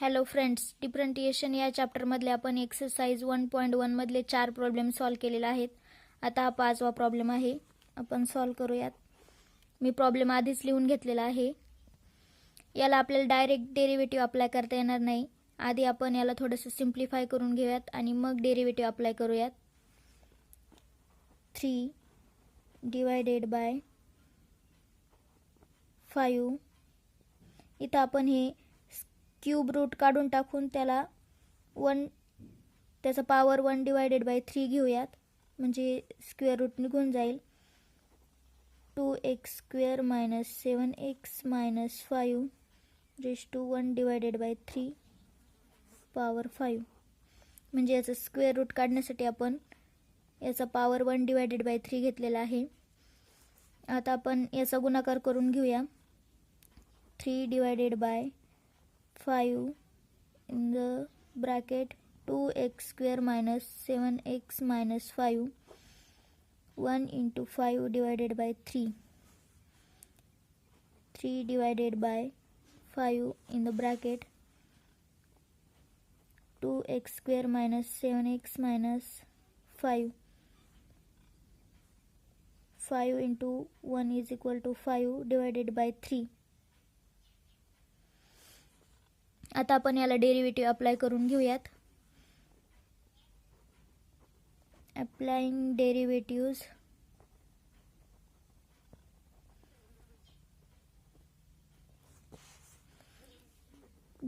Hello friends, डिफरंटिएशन या चॅप्टरमधले आपण exercise 1.1 मधले 4 प्रॉब्लेम सॉल्व केलेले आहेत. आता हा 5वा प्रॉब्लेम आहे, आपण सॉल्व करूयात. मी प्रॉब्लेम आधीच लिहून घेतलेला आहे. याला आपल्याला डायरेक्ट डेरिव्हेटिव्ह अप्लाय करता येणार नाही. आधी आपण याला थोडंसं सिम्प्लिफाय करून घेऊयात आणि मग डेरिव्हेटिव्ह अप्लाय करूयात. 3 डिवायडेड बाय 5. इथं आपण हे क्यूब रूट काढून टाकून त्याला त्याचा पॉवर 1 डिवायडेड बाय 3 घेऊयात, म्हणजे स्क्वेअर रूट निघून जाईल. 2x square minus 7x minus 5 raise to 1 divided by 3 power 5. म्हणजे याचं स्क्वेअर रूट काढण्यासाठी आपण याचा पॉवर 1 डिवायडेड बाय 3 घेतलेला आहे. आता आपण याचा गुणाकार करून घेऊया. 3 divided bye 5 in the bracket 2x square minus 7x minus 5 1 into 5 divided by 3 divided by 5 in the bracket 2x square minus 7x minus 5 into 1 is equal to 5 divided by 3. आता आपण याला डेरिव्हेटिव्ह अप्लाय करून घेऊयात. Applying derivatives.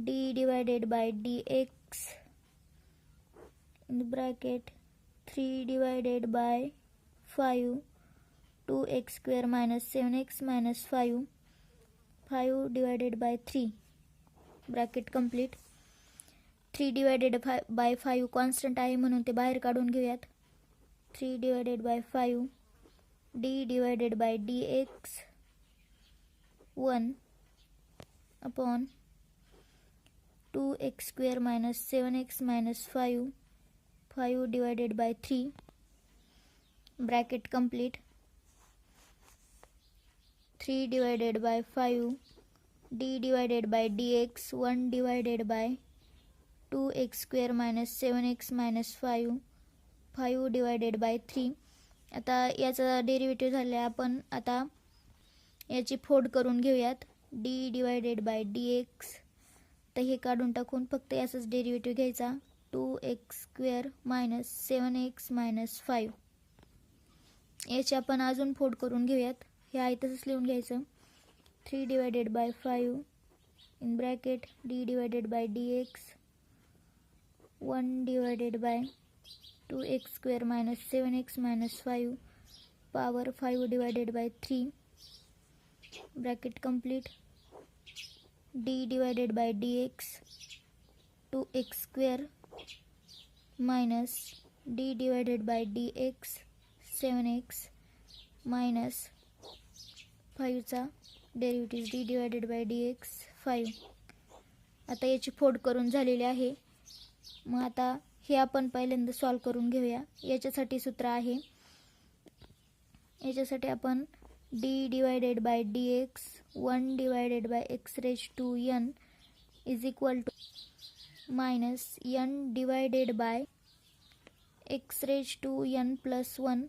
d divided by dx in the bracket 3 divided by 5 2x square minus 7x minus 5 divided by 3 bracket complete. 3 divided bye 5 constant आहे म्हणून ते बाहेर काढून घेऊयात. 3 divided bye 5 d divided by dx 1 upon 2x square minus 7x minus 5 divided by 3 bracket complete. 3 divided bye 5 d divided by dx 1 divided by 2x square minus 7x minus 5 divided by 3. आता याचा derivative झाले. आपण आता याची फोड करून घेऊयात. d divided by dx तर हे काढून टाकून फक्त याचाच डेरिव्हेटिव्ह घ्यायचा. 2x square minus 7x minus 5 याची आपण अजून फोड करून घेऊयात. हे आहे तसंच लिहून घ्यायचं. 3 divided by 5 in bracket d divided by dx 1 divided by 2x square minus 7x minus 5 power 5 divided by 3 bracket complete. d divided by dx 2x square minus d divided by dx 7x minus 5 चा derivative d divided by dx 5. आता याची फोड करून झालेली आहे. मग आता हे आपण पहिल्यांदा सॉल्व करून घेऊया. याच्यासाठी सूत्र आहे. याच्यासाठी आपण d divided by dx 1 divided by x raise to n is equal to minus n divided by x raise to n plus 1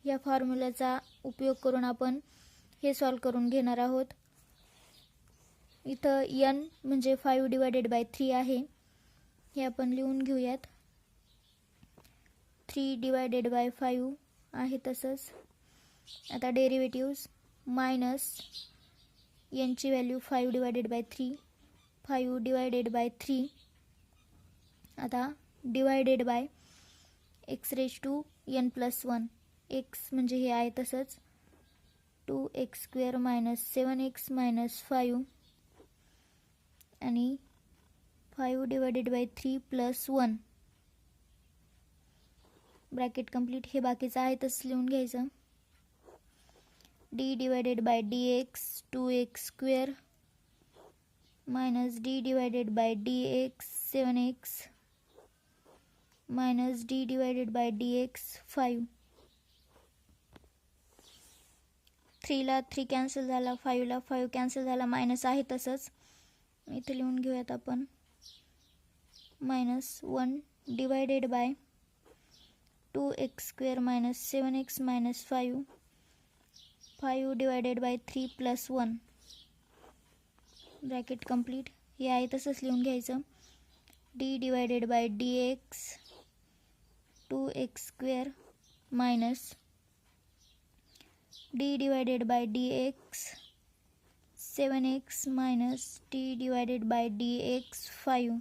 या फॉर्म्युलाचा उपयोग करून आपण हे सॉल्व करून घेणार आहोत. इथं n म्हणजे 5 डिवायडेड बाय 3 आहे. हे आपण लिहून घेऊयात. 3 डिवायडेड बाय 5 आहे तसंच. आता डेरिव्हेटिव्हज मायनस n ची value 5 divided by 3 5 divided by 3 आता divided by x raise to n plus 1 x म्हणजे हे आहे तसंच. 2x square minus 7x minus 5 आणि 5 divided by 3 plus 1 bracket complete. हे बाकीचं आहे तसं लिहून घ्यायचं. d divided by dx 2x square minus d divided by dx 7x minus d divided by dx 5. 3 ला 3 कॅन्सल झाला, 5 ला 5 कॅन्सल झाला, मायनस आहे तसंच. इथे लिहून घेऊयात आपण -1 divided bye 2x² - 7x - 5 5 divided by 3 + 1 bracket complete. हे आहे तसंच लिहून घ्यायचं. d divided by dx 2x² minus d divided by dx 7x minus d divided by dx 5.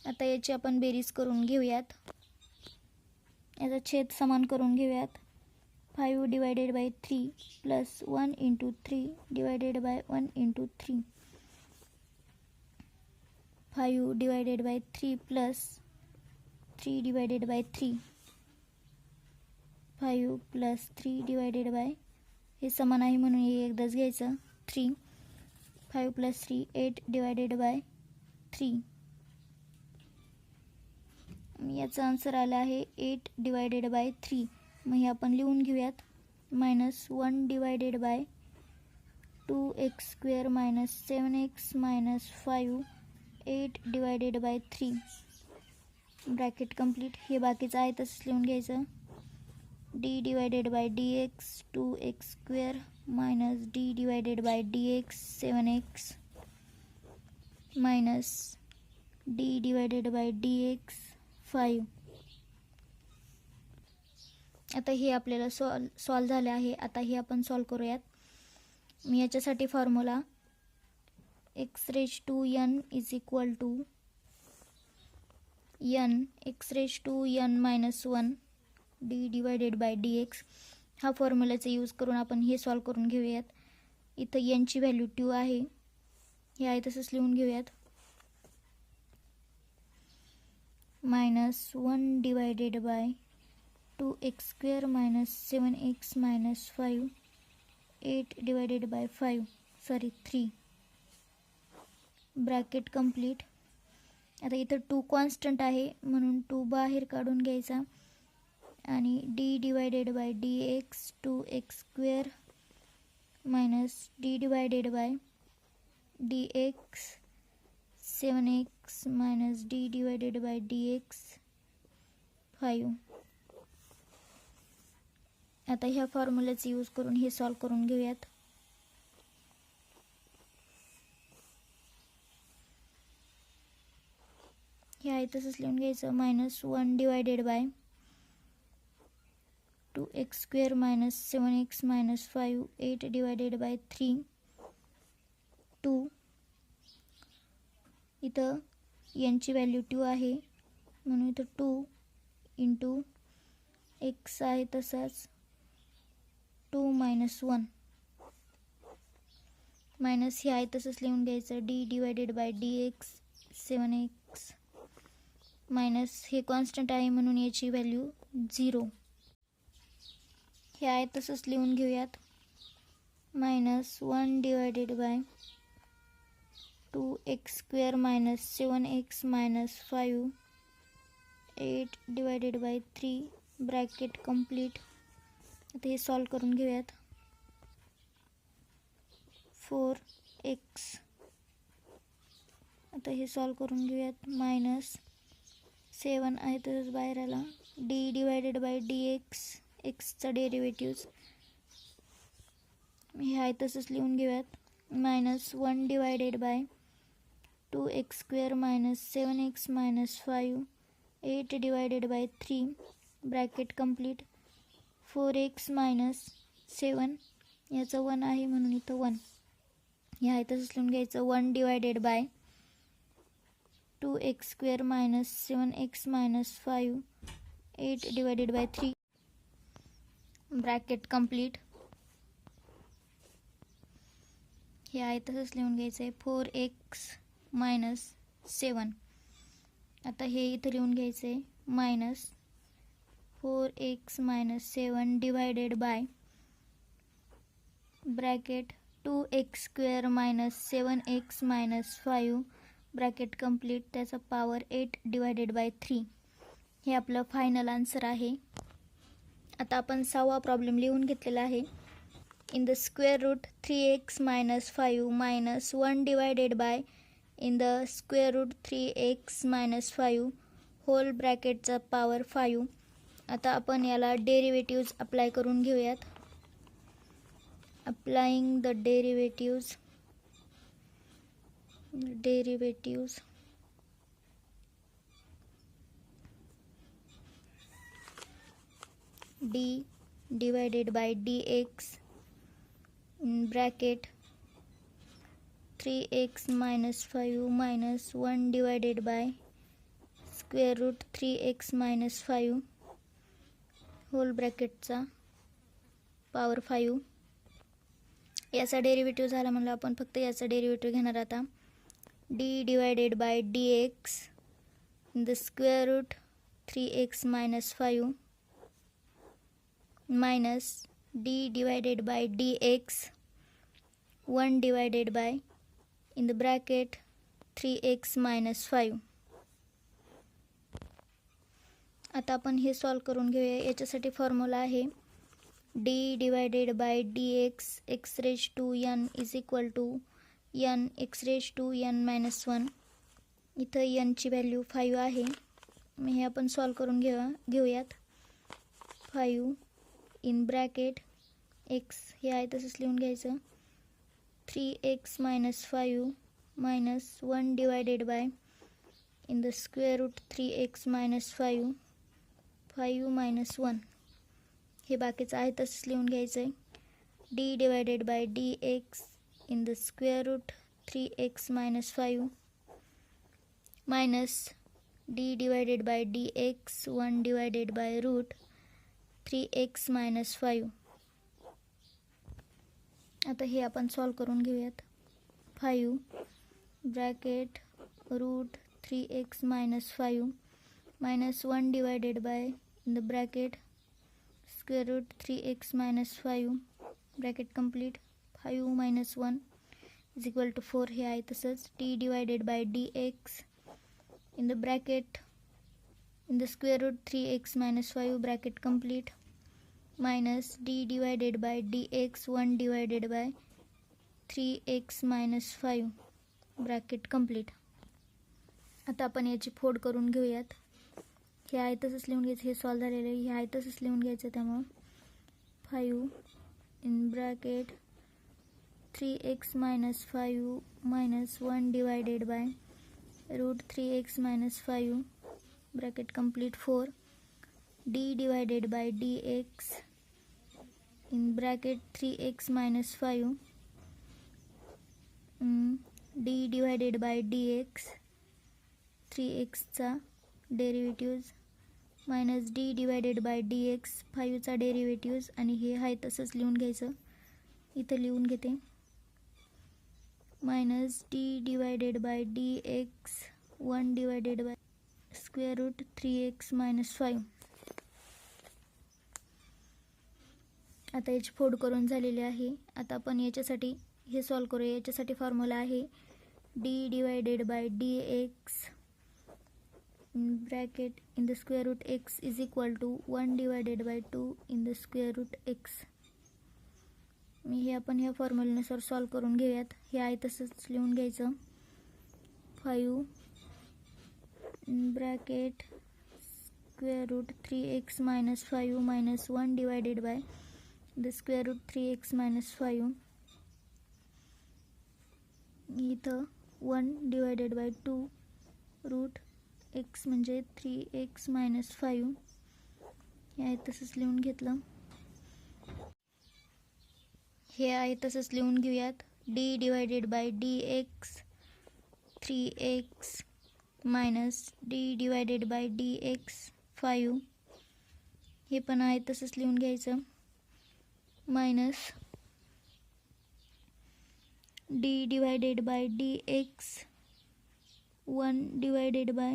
आता याची आपण बेरीज करून घेऊयात. याचा छेद समान करून घेऊयात. 5 divided by 3 plus 1 into 3 divided by 1 into 3. 5 divided by 3 plus 3 divided by 3. 5 plus 3 divided bye, हे समान आहे म्हणून हे एकदाच घ्यायचं, 3. 5 प्लस 3 8 डिवायडेड बाय 3. याचा आन्सर आला आहे 8 डिवायडेड बाय 3. मग हे आपण लिहून घेऊयात. -1 divided bye 2x² - 7x - 5 8 divided by 3 bracket complete. हे बाकीचं आहे तसंच लिहून घ्यायचं. d divided by dx 2x² minus d divided by dx 7x minus d divided by dx 5. आता हे आपल्याला सॉल्व झाले आहे. आता हे आपण सॉल्व करूयात. मी याच्यासाठी formula x⁴n is equal to n x⁴n - 1 d divided by dx हा फॉर्म्युलाचा यूज करून आपण हे सॉल्व करून घेऊयात. इथं n ची व्हॅल्यू 2 आहे. हे आहे तसंच लिहून घेऊयात. -1 divided bye 2x² - 7x - 5 8 divided by 3 bracket complete. आता इथं 2 कॉन्स्टंट आहे म्हणून 2 बाहेर काढून घ्यायचा आणि d divided by dx 2x² minus d divided by dx 7x minus d divided by dx 5. आता ह्या फॉर्म्युलाचा यूज करून हे सॉल्व करून घेऊयात. हे आहे तसंच लिहून घ्यायचं. -1 divided bye 2x² - 7x - 5 8 divided by 3 2. इथं यांची व्हॅल्यू 2 आहे म्हणून इथं 2 इंटू x आहे तसाच 2 - 1 मायनस हे आहे तसंच लिहून घ्यायचं. d divided by dx 7x minus हे कॉन्स्टंट आहे म्हणून याची व्हॅल्यू 0. हे आहे तसंच लिहून घेऊयात. -1 divided bye 2x² - 7x - 5 8 divided by 3 bracket complete. आता हे सॉल्व करून घेऊयात. 4x. आता हे सॉल्व करून घेऊयात. -7 आहे तसंच बाहेर आला. d डिवायडेड बाय dx एक्सचा डेरिव्हेटिव्ह हे आहे तसंच लिहून घेऊयात. -1 divided bye 2x² - 7x - 5 8 divided by 3 bracket complete. 4x minus 7 याचं 1 आहे म्हणून इथं 1. हे आहे तसंच लिहून घ्यायचं. 1 divided bye 2x² - 7x - 5 8 divided by 3 bracket complete. हे आहे तसंच लिहून घ्यायचं आहे. 4x minus 7. आता हे इथं लिहून घ्यायचं आहे. -4x - 7 divided by bracket 2x² - 7x - 5 bracket complete त्याचा पॉवर 8 डिवायडेड बाय 3. हे आपलं फायनल आन्सर आहे. आता आपण 6वा प्रॉब्लेम लिहून घेतलेला आहे. in the square root 3x minus 5 minus 1 divided by in the square root 3x minus 5 whole ब्रॅकेटचा पॉवर 5. आता आपण याला डेरिव्हेटिव्ज अप्लाय करून घेऊयात. Applying the derivatives d divided by dx in bracket 3x minus 5 minus 1 divided by square root 3x minus 5 whole ब्रॅकेटचा power 5. याचा derivative झाला म्हणलं आपण फक्त याचा डेरिव्हेटिव्ह घेणार आता. d divided by dx in the square root 3x minus 5 minus d divided by dx 1 divided by in the bracket 3x minus 5. आता आपण हे सॉल्व करून घेऊया. याच्यासाठी फॉर्म्युला आहे d divided by dx x raised to n is equal to n x raised to n minus 1. इथं n ची value 5 आहे. मग हे आपण सॉल्व करून घेऊयात. 5 इन ब्रॅकेट x हे आहे तसंच लिहून घ्यायचं. 3x minus 5 minus 1 divided by in the square root 3x minus 5 minus 1 हे बाकीचं आहे तसंच लिहून घ्यायचं आहे. d divided by dx in the square root 3x minus 5 minus d divided by dx 1 divided by root 3x minus 5. आता हे आपण सॉल्व करून घेऊयात. 5 bracket root 3x minus 5 minus 1 divided by in the bracket square root 3x minus 5 bracket complete 5 minus 1 is equal to 4 हे आहे तसंच. d divided by dx in the bracket in the square root 3x minus 5 bracket complete minus d divided by dx 1 divided by 3x minus 5 bracket complete. आता आपण याची फोड करून घेऊयात. हे आहे तसंच लिहून घ्यायचं. हे सॉल्व झालेलं आहे. हे आहे तसंच लिहून घ्यायचं. त्यामुळं 5 in bracket 3x minus 5 minus 1 divided by root 3x minus 5 bracket complete 4 d divided by dx in bracket 3x minus 5 d divided by dx 3x चा derivatives minus d divided by dx 5 चा derivatives आणि हे आहे तसंच लिहून घ्यायचं. इथं लिहून घेते. Minus d divided by dx 1 divided by square root 3x minus 5. आता याची फोड करून झालेली आहे. आता आपण याच्यासाठी हे सॉल्व करूया. याच्यासाठी फॉर्म्युला आहे d divided by dx in bracket in the square root x is equal to 1 divided by 2 in the square root x. हे आपण ह्या फॉर्म्युल्यानुसार सॉल्व करून घेऊयात. हे आहे तसंच लिहून घ्यायचं. 5 in bracket square root 3x minus 5 minus 1 divided by the square root 3x minus 5 इथं 1 divided by 2 root x म्हणजे 3x minus 5 हे आहे तसंच लिहून घेतलं. हे आहे तसंच लिहून घेऊयात. d divided by dx 3x minus d divided by dx 5 हे पण आहे तसंच लिहून घ्यायचं. Minus d divided by dx 1 divided by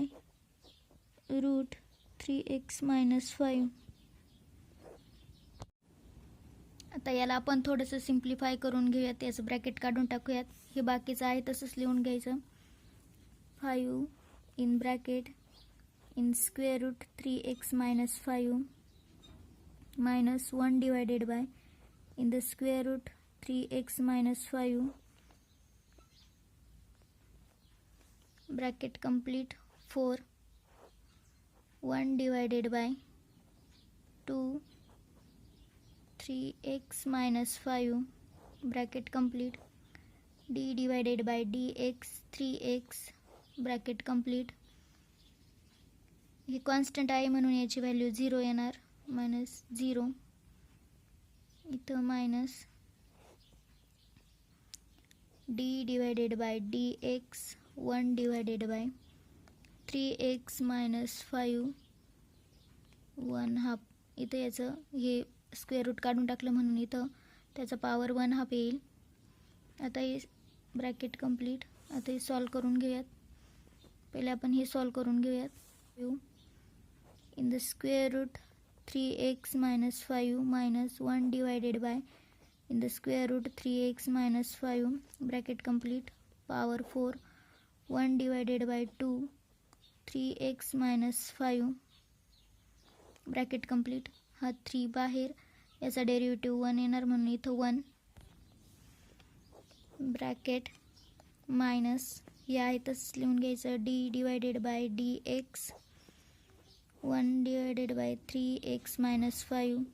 root 3x minus 5. आता याला आपण थोडंसं सिम्प्लिफाय करून घेऊयात. याचं ब्रॅकेट काढून टाकूयात. हे बाकीचं आहे तसंच लिहून घ्यायचं. 5 in bracket in square root 3x minus 5 minus 1 divided by in the square root 3x minus 5 bracket complete 4 1 divided by 2 3x minus 5 bracket complete d divided by dx 3x bracket complete. हे constant आहे म्हणून याची value 0 येणार minus 0 इथं minus d divided by dx 1 divided by 3x minus 5 1/2. इथं याचं हे square route काढून टाकलं म्हणून इथं त्याचा पॉवर 1/2 येईल. आता हे ब्रॅकेट कंप्लीट. आता हे सॉल्व करून घेऊयात. पहिले आपण हे सॉल्व करून घेऊयात. In the square root 3x minus 5 minus 1 divided by in the square root 3x minus 5 bracket complete power 4 1 divided by 2 3x minus 5 bracket complete. हा 3 बाहेर, याचा डेरिव्हेटिव्ह 1 येणार म्हणून इथं 1 ब्रॅकेट मायनस या आहे तसंच लिहून घ्यायचं d divided by dx 1 divided by 3x minus 5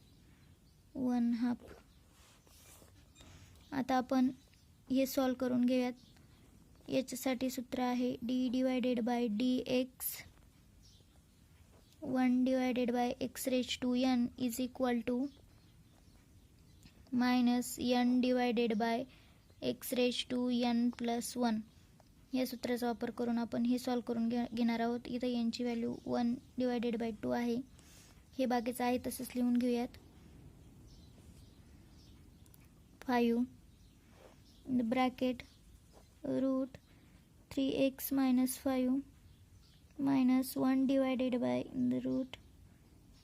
1/2. आता आपण हे सॉल्व करून घेऊयात. याच्यासाठी सूत्र आहे d divided by dx 1 divided by x raise to n is equal to minus n divided by x raise to n plus 1. या सूत्राचा वापर करून आपण हे सॉल्व करून घेणार आहोत. इथं यांची व्हॅल्यू 1 डिवायडेड बाय 2 आहे. हे बाकीचं आहे तसंच लिहून घेऊयात. 5 in the bracket root 3x minus 5 minus 1 divided by in the root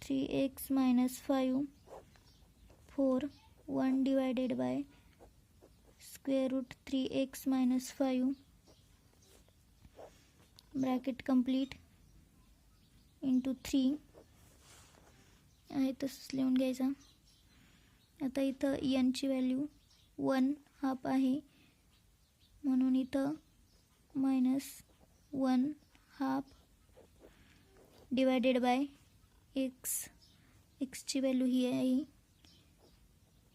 3x minus 5 4 1 divided by square root 3x minus 5 bracket complete into 3 आहे तसंच लिहून घ्यायचा. आता इथं यांची व्हॅल्यू 1/2 आहे म्हणून इथं मायनस 1/2 डिवायडेड बाय एक्सची व्हॅल्यू ही आहे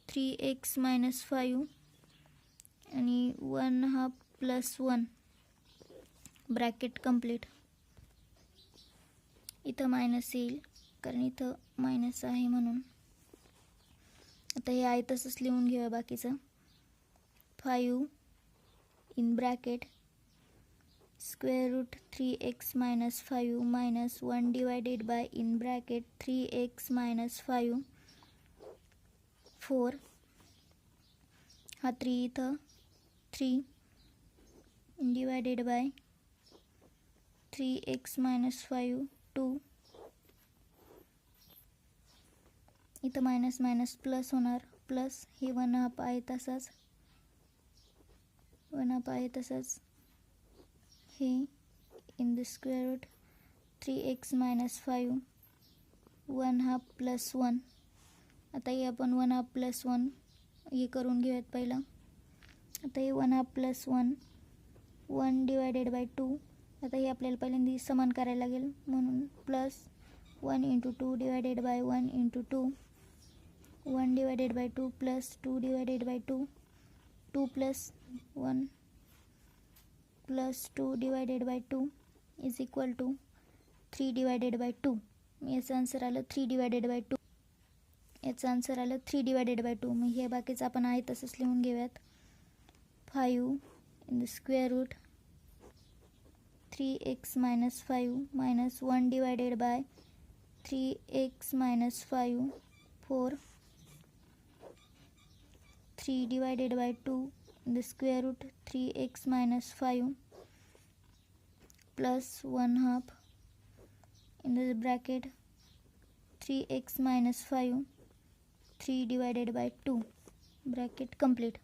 3x minus 5 आणि 1/2 प्लस 1 ब्रॅकेट कंप्लीट. इथं मायनस येईल कारण इथं मायनस आहे म्हणून. आता हे आहे तसंच लिहून घेऊया बाकीचं. 5 in bracket square root 3x minus 5 minus 1 divided by in bracket 3x minus 5 4 हा 3 इथं 3 डिवायडेड बाय 3x minus 5 2 इथं मायनस मायनस प्लस होणार प्लस हे 1/2 आहे तसंच 1/2 आहे तसंच हे in the square root 3x minus 5 1/2 plus 1. आता हे आपण 1/2 प्लस 1 हे करून घेऊयात पहिलं. आता हे 1/2 प्लस 1 1 डिवायडेड बाय 2. आता हे आपल्याला पहिल्यांदा समान करायला लागेल म्हणून plus 1 into 2 divided by 1 into 2 1 divided by 2 plus 2 divided by 2 2 plus 1 plus 2 divided by 2 is equal to 3 divided by 2. याचं आन्सर आलं 3 डिवायडेड बाय 2. याचं आन्सर आलं 3 डिवायडेड बाय 2. मग हे बाकीचं आपण आहे तसंच लिहून घेऊयात. 5 in the square root 3x minus 5 minus 1 divided by 3x minus 5 4 3 divided by 2 in the square root 3x minus 5 plus 1/2 in the bracket 3x minus 5 3 divided by 2 bracket complete.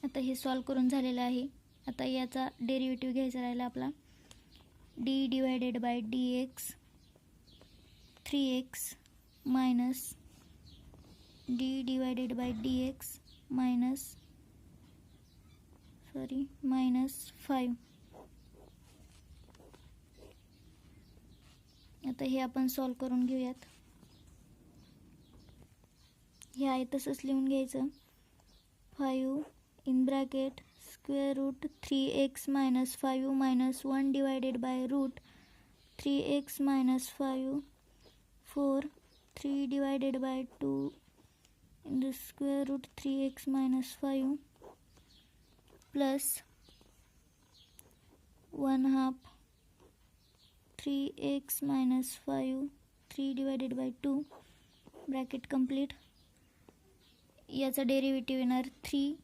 आता हे सॉल्व करून झालेलं आहे. आता याचा डेरिव्हेटिव्ह घ्यायचा राहिला आपला. d divided by dx 3x minus D divided by D x minus 5. आता हे आपण सॉल्व करून घेऊयात. हे आहे तसंच लिहून घ्यायचं. 5 in bracket square root 3x minus 5 minus 1 divided by root 3x minus 5 4 3 divided by 2 in the square root 3x minus 5 plus 1/2 3x minus 5 3 divided by 2 bracket complete. याचा डेरिव्हेटिव्ह येणार 3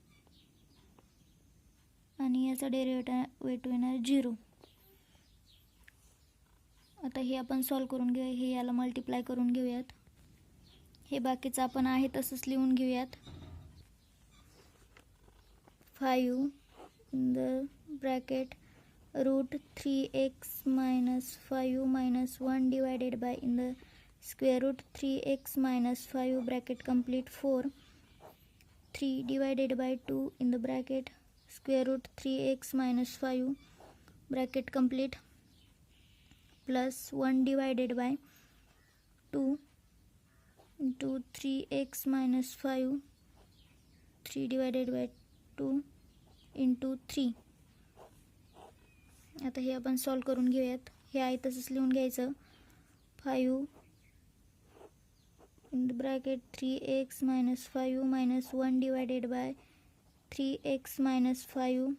आणि याचा डेरिव्हेटिव्ह येणार 0. आता हे आपण सॉल्व करून घेऊया. हे याला मल्टिप्लाय करून घेऊयात. हे बाकीचं आपण आहे तसंच लिहून घेऊयात. 5 in the bracket root 3x minus 5 minus 1 divided by in the square root 3x minus 5 bracket complete 4 3 divided by 2 in the bracket square root 3x minus 5 bracket complete plus 1 divided by 2 into 3x minus 5 3 divided by 2 into 3. आता हे आपण solve करून घेऊयात. हे आहे तसंच लिहून घ्यायचं. 5 in the bracket 3x minus 5 minus 1 divided by 3x minus 5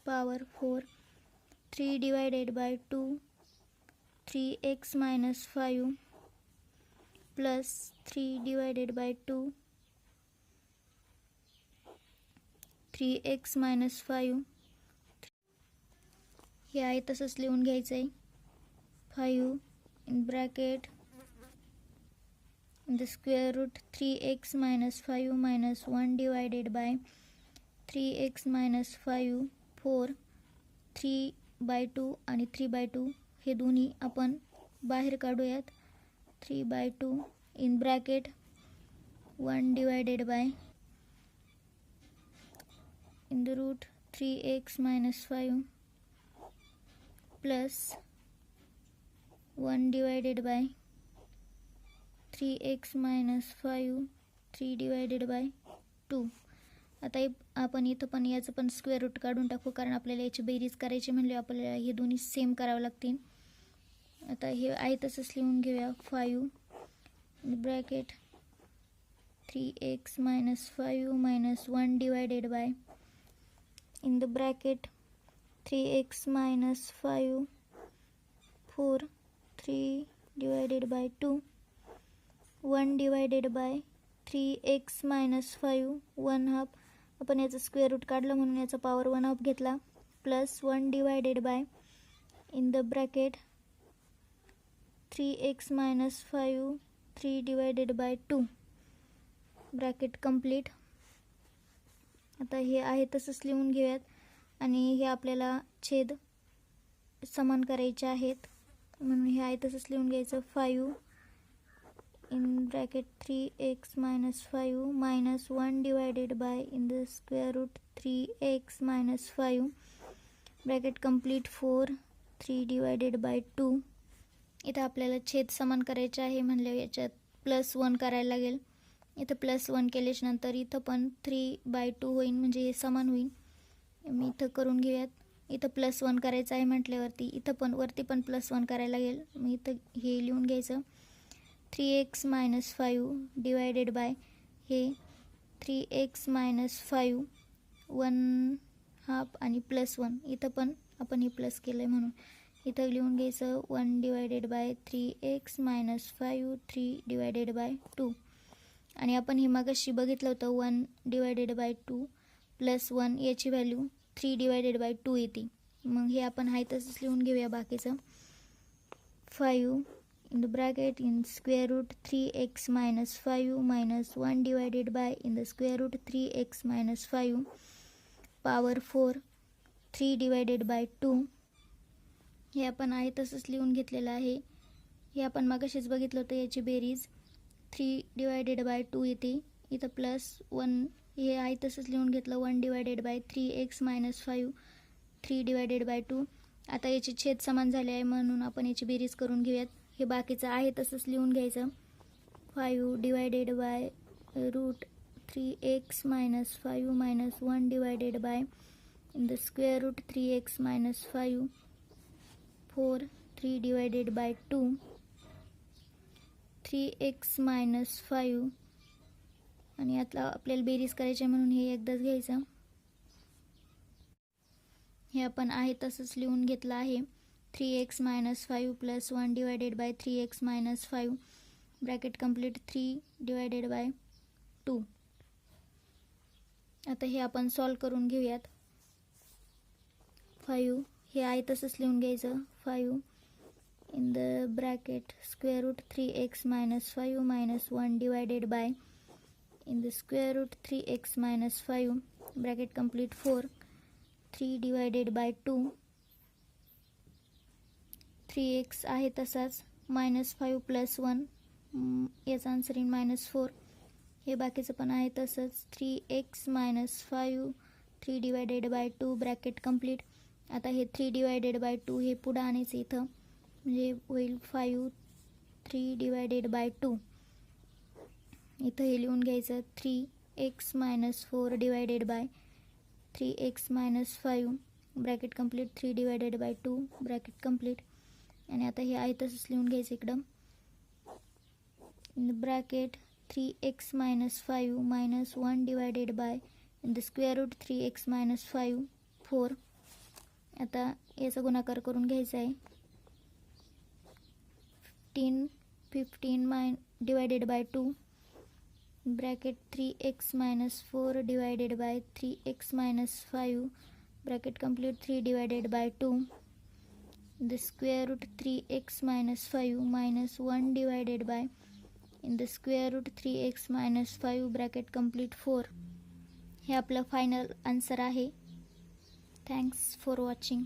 power 4 3 divided by 2 3x minus 5 plus 3 divided by 2 3x minus 5. हे आहे तसंच लिहून घ्यायचं आहे. 5 in bracket in the square root 3x minus 5 minus 1 divided by 3x minus 5 4 3/2 आणि 3/2 हे दोन्ही आपण बाहेर काढूयात. 3/2 in bracket 1 divided by in the root 3x minus 5 plus 1 divided by 3x minus 5 3 divided by 2. आता आपण इथं पण याचं पण स्क्वेअर रूट काढून टाकू, कारण आपल्याला याची बेरीज करायची म्हणले आपल्याला हे दोन्ही सेम करावं लागतील. आता हे आहे तसंच लिहून घेऊया. 5 bracket 3x minus 5 minus 1 divided by in the bracket 3x minus 5 4 3 divided by 2 1 divided by 3x minus 5 1/2. आपण याचं स्क्वेअर रूट काढलं म्हणून याचा पॉवर 1/2 घेतला plus 1 divided by in the bracket 3x minus 5 3 divided by 2 bracket complete. आता हे आहे तसंच लिहून घेऊयात आणि हे आपल्याला छेद समान करायचे आहेत म्हणून हे आहे तसंच लिहून घ्यायचं. 5 in bracket 3x minus 5 minus 1 divided by in the square root 3x minus 5 bracket complete 4 3 divided by 2. इथं आपल्याला छेद समान करायचे आहे म्हणल्यावर याच्यात +1 करायला लागेल. इथं +1 केल्याच्या नंतर इथं पण 3/2 होईल, म्हणजे हे समान होईल. मी इथं करून घेऊयात. इथं +1 करायचं आहे म्हटल्यावरती इथं पण वरती पण +1 करायला लागेल. मग इथं हे लिहून घ्यायचं. 3x मायनस 5 डिवायडेड बाय हे 3x मायनस 5 1/2 आणि +1 इथं पण आपण हे प्लस केलं आहे म्हणून इथं लिहून घ्यायचं. 1 divided by 3x minus 5 3 divided by 2. आणि आपण हे मागाशी बघितलं होतं 1 डिवायडेड बाय 2 प्लस 1 याची व्हॅल्यू 3 डिवायडेड बाय 2 येते. मग हे आपण आहे तसंच लिहून घेऊया बाकीचं. 5 in the bracket in square root 3x minus 5 minus 1 divided by in the square root 3x minus 5 power 4 3 divided by 2. हे आपण आहे तसंच लिहून घेतलेलं आहे. हे आपण मागाशीच बघितलं होतं. याची बेरीज 3 डिवायडेड बाय 2 येते इथं +1 हे आहे तसंच लिहून घेतलं. 1 divided by 3x - 5 3 divided by 2. आता याचे छेद समान झाले आहे म्हणून आपण याची बेरीज करून घेऊयात. हे बाकीचं आहे तसंच लिहून घ्यायचं. 5 divided by √3x - 5 - 1 divided bye in the square root 3x - 5 4 3 divided by 2 3x - 5 आणि यातला आपल्याला बेरीज करायची म्हणून हे एकदाच घ्यायचं. हे आपण आहे तसंच लिहून घेतलं आहे. 3x - 5 + 1 divided by 3x - 5 bracket complete 3 divided by 2. आता हे आपण सॉल्व करून घेऊयात. 5 हे आहे तसंच लिहून घ्यायचं. 5 in the bracket square root 3x - 5 - 1 divided by in the square root 3x - 5 bracket complete 4 3 divided by 2. 3x आहे तसाच. -5 + 1 याचा आन्सर इन -4. हे बाकीचं पण आहे तसंच. 3x - 5 3 divided by 2 bracket complete. आता हे 3 डिवायडेड बाय 2 हे पुढं आणायचं इथं म्हणजे होईल 5 3 डिवायडेड बाय 2. इथं हे लिहून घ्यायचं. 3x - 4 divided by 3x - 5 bracket complete 3 divided by 2 bracket complete. आणि आता हे आहे तसंच लिहून घ्यायचं इकडं. In the bracket 3x - 5 - 1 divided by in the square root 3x - 5 4. आता याचा गुणाकार करून घ्यायचा आहे. 15 divided by 2 bracket 3x - 4 divided by 3x - 5 bracket complete 3 divided by 2 the square root 3x - 5 - 1 divided by in the square root 3x - 5 bracket complete 4. हे आपलं final answer आहे. Thanks for watching.